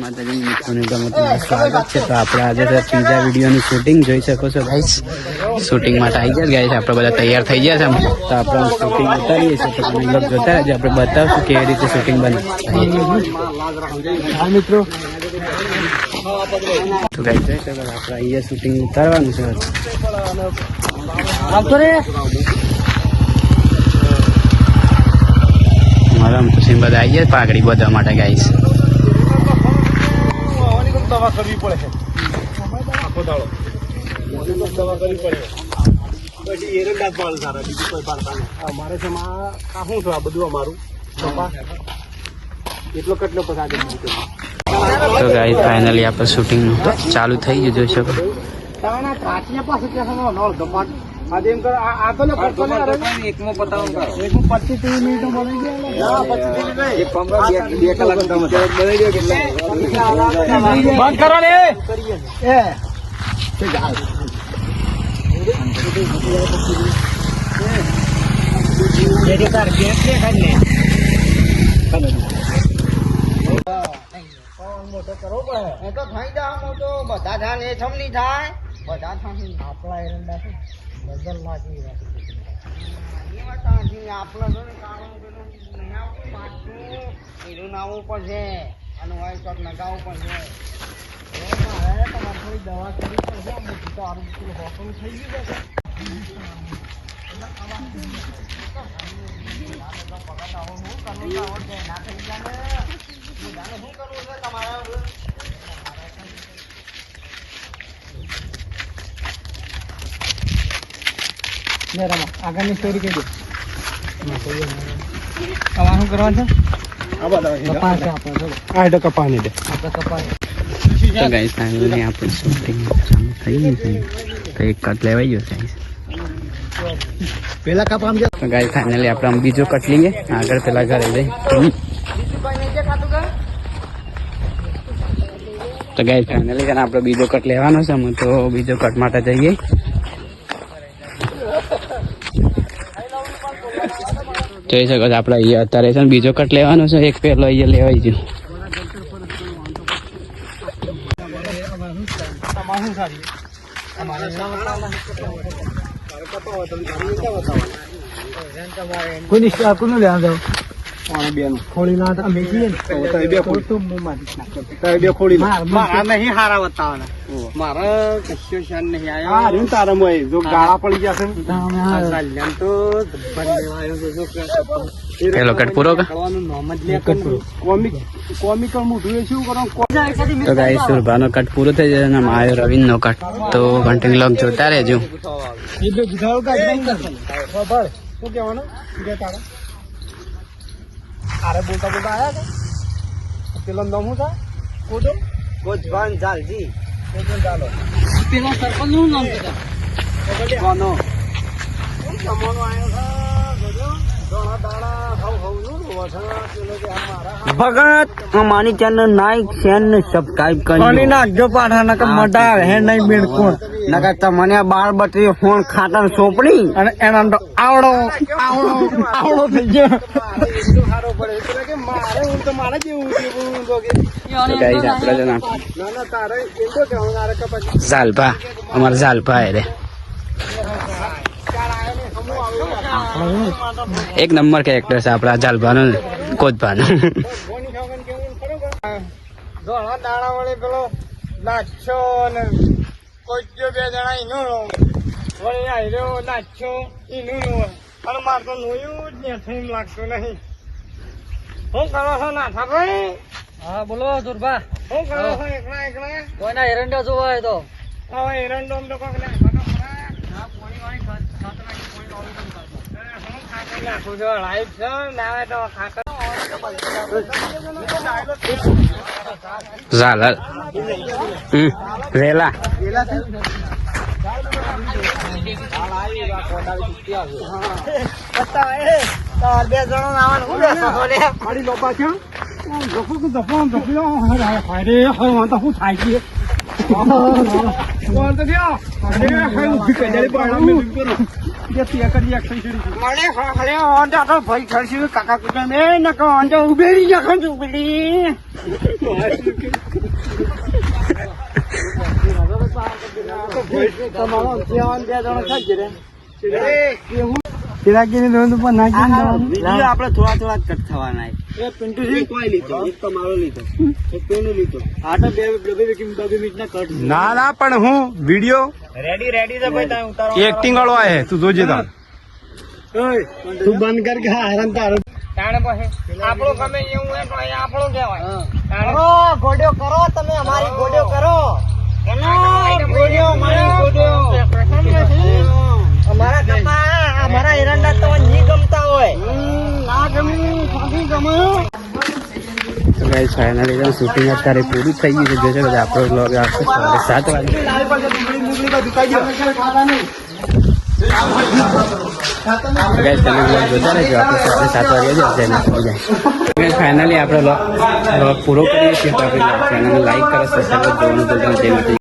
માતાજી મિત્રોને ગમે સ્વાગત છે. તો આપણે આજે ત્રીજા વિડીયોની શૂટિંગ જોઈ શકો છો ગાઈસ. શૂટિંગ માટે આવી ગયા ગાઈસ, આપણે બધા તૈયાર થઈ ગયા છે. તો આપણે શૂટિંગ ઉતારીએ છીએ, તો તમે લોકો જોતા રહેજો. આપણે બતાવશું કેવી રીતે શૂટિંગ બને. હા મિત્રો, તો ગાઈસ જોઈ શકો આપણે અહીંયા શૂટિંગ ઉતારવાનું છે. મારા પછી બધા આવી જાય પાઘડી બધા માટે ગાઈસ. દવા કરવી પડે આખો દાડો દવા કરવી પડે. પછી એરંડા પાડ સારા, બીજું કોઈ પાડતા નહીં. અમારે છે શું છે આ બધું અમારું એટલો કેટલો પગાર. તો ગાઈસ ફાઇનલી આપણે શૂટિંગ ચાલુ થઈ ગયું જોઈ શકો. બધા જાણ એ છમ ની થાય, બધા આપણા એરંડા છે બદલ લાગી આપડે નાવું પડશે અને ચોક નગાવવું પડશે. મારે તમારે થોડી દવા કરવી પડશે. તો આરું હોટલ થઈ ગયું છે. આગળની સ્ટોરી કહી દો. શું કરવાનું છે? કપાની દે તો ગાઈસ ફાઇનલી આપણે શૂટિંગ ચાલુ થઈ ગયું છે. તો એક કટ લેવાઈ ગયો ગાઈસ. પેલા કપ આમ તો ગાઈસ ફાઇનલી આપણે બીજો કટ લઈએ આગળ પેલા ઘરે જઈ. તો ગાઈસ ફાઇનલી આપણે બીજો કટ લેવાનો છે. હું તો બીજો કટ માટે જઈએ. જોઈ શકો છો આપણે અહીંયા અત્યારે છે બીજો કટ લેવાનો છે. એક પેલો અહીંયા લેવાઈ ગયો. કોઈ કોનું લેવા જાવ ખોળી ના અમે જઈએ ને બે ખોળી મારા નહીં હારા બતાવવાના. મારા કશું શાન નહીં આવ્યા. તારા જો ગાળા પડી જશે તો પેલો કટ પૂરો કોમિકલ મોટું શું કરો. તો ગાઈસ સુરભાનો કટ પૂરો થઈ જશે અને માયો રવિન નો કટ. તો કન્ટિન્યુ લોક જોતા રહેજો. શું કહેવાનું તારા અરે બોલતા બોલતા આયા હતા. પેલો નામ શું થાય? કોટો કોચવાન જાલજી. પેલા સરપંચ નું નામ છે કોનો જમવાનો ભગત અમારી ચેનલ નાઈક ચેનલ સબસ્ક્રાઇબ કરી નાખજો. પાછા નકર મટા હે નહીં બિલકુલ. નકર તમને બાળ બટરી ફોન ખાતર સોંપડી અને એના તો આવડો થઈ ગયો. ઝાલભા અમારા ઝાલભા રે એક નંબર કેરેક્ટર છે આપડા ઝાલભાનું કોચભાનું. ધોળા દાણા વડે પેલો નાચો ને કોચ્યો બે જણા ઈનો વળી આયરો નાચો ઈનું અને મારે તો નોયું જ ને એમ લાગતું નહીં. શું કરો છો નાથા ભાઈ? હા બોલો દુર્બા. શું કરો છો એકલા? કોઈના એરંડા જોવા તો હવે એરંડો તો કોક ઝાલર વેલા બે જણો આવવાનું લોપા છે. શું થાય છે? ભાઈ ખર્ચી કાકા કુટા ને નકો અંજો ઉભેરી જખન ઉભેરી આપડે થોડા થોડા કટ થવાના ના ના પણ હું વિડીયો રેડી રેડી છે ભાઈ તમે ઉતારો એક્ટિંગ વાળો આયે તું જોજે તાર તું બંધ કર કે હેરાન તારું તાણે પછી આપણો ગમે એવું હોય તો આપણો કહેવાય ગોડ્યો કરો તમે અમારી ગોડ્યો કરો અમારા કપા અમારા એરંડા તો નહીં ગમતા હોય ના ગમે ગાઈસ ફાઇનલી શૂટિંગ અત્યારે પૂરું થઈ ગયું છે જોજો બધા આપણો વ્લોગ આવશે સવારે 7 વાગે ગાઈસ તમે વ્લોગ જોતા રહેજો આપણે સવારે 7 વાગે જ આવશે ના થઈ જાય ગાઈસ ફાઇનલી આપણે વ્લોગ પૂરો કરીએ છીએ તો આપણે ચેનલને લાઈક કરો સબસ્ક્રાઇબ કરવાનું ભૂલતા નહીં. જય માતાજી.